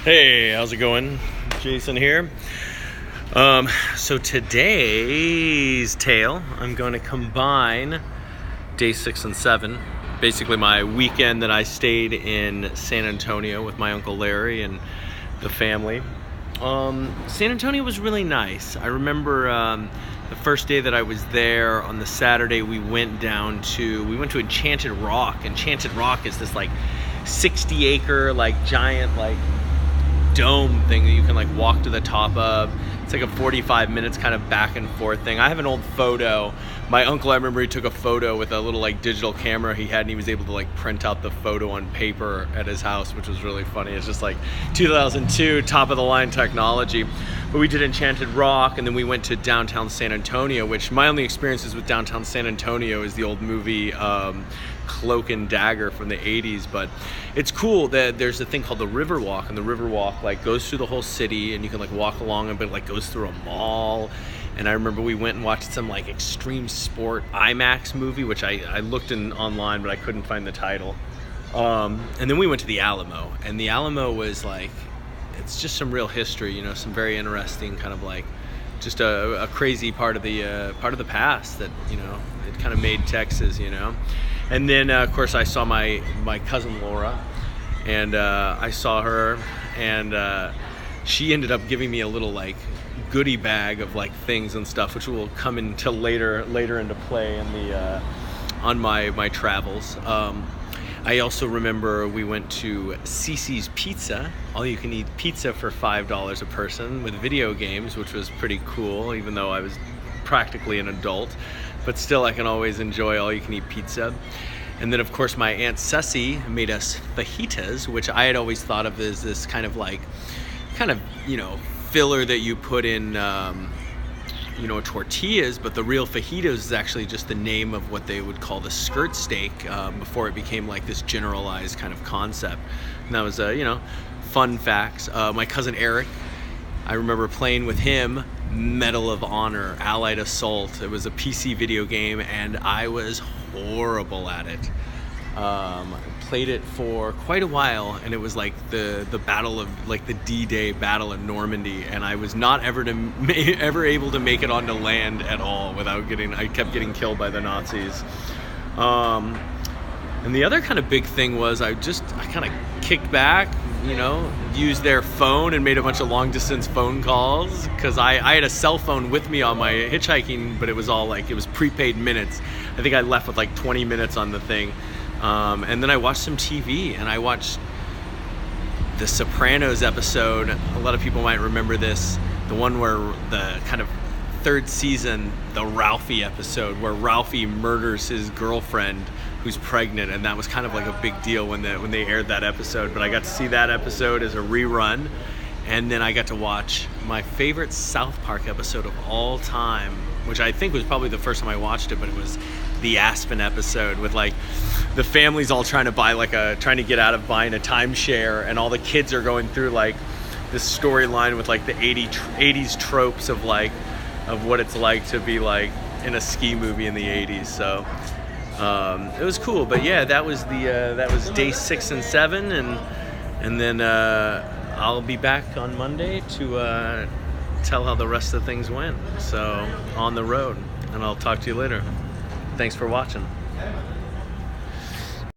Hey, how's it going? Jason here. So today's tale, I'm going to combine day 6 and 7. Basically my weekend that I stayed in San Antonio with my Uncle Larry and the family. San Antonio was really nice. I remember the first day that I was there, on the Saturday, we went to Enchanted Rock. Enchanted Rock is this like 60-acre giant dome thing that you can walk to the top of. It's like a 45 minutes kind of back and forth thing. I have an old photo. My uncle, I remember he took a photo with a little digital camera he had, and he was able to print out the photo on paper at his house, which was really funny. It's just 2002 top of the line technology. But we did Enchanted Rock, and then we went to downtown San Antonio, which my only experiences with downtown San Antonio is the old movie Cloak and Dagger from the 80s. But it's cool that there's a thing called the Riverwalk, and the Riverwalk goes through the whole city, and you can walk along, but it goes through a mall. And I remember we went and watched some extreme sport IMAX movie, which I looked online, but I couldn't find the title. And then we went to the Alamo, and the Alamo was it's just some real history, some very interesting kind of just a crazy part of the past that it kind of made Texas, And then of course I saw my cousin Laura, and I saw her, and she ended up giving me a little goodie bag of things and stuff, which will come into later into play in the on my travels. I also remember we went to Cici's Pizza, all-you-can-eat pizza for $5 a person with video games, which was pretty cool, even though I was practically an adult. But still, I can always enjoy all-you-can-eat pizza. And then, of course, my Aunt Ceci made us fajitas, which I had always thought of as this kind of filler that you put in tortillas, but the real fajitas is actually just the name of what they would call the skirt steak before it became this generalized kind of concept. And that was fun facts. My cousin Eric, I remember playing with him Medal of Honor, Allied Assault. It was a PC video game, and I was horrible at it. Played it for quite a while, and it was the battle of the D-Day battle of Normandy, and I was not ever able to make it onto land at all I kept getting killed by the Nazis. And the other kind of big thing was I kind of kicked back, used their phone and made a bunch of long distance phone calls, because I had a cell phone with me on my hitchhiking, but it was all it was prepaid minutes. I think I left with 20 minutes on the thing. And then I watched some TV, and I watched the Sopranos episode. A lot of people might remember this, the one where the kind of third season, the Ralphie episode, where Ralphie murders his girlfriend who's pregnant, and that was kind of a big deal when they aired that episode. But I got to see that episode as a rerun, and then I got to watch my favorite South Park episode of all time, which I think was probably the first time I watched it, but it was the Aspen episode with the family's all trying to buy trying to get out of buying a timeshare, and all the kids are going through this storyline with the 80s tropes of what it's like to be in a ski movie in the 80s. So it was cool. But yeah, that was day 6 and 7, and then I'll be back on Monday to tell how the rest of the things went. So on the road, and I'll talk to you later. Thanks for watching.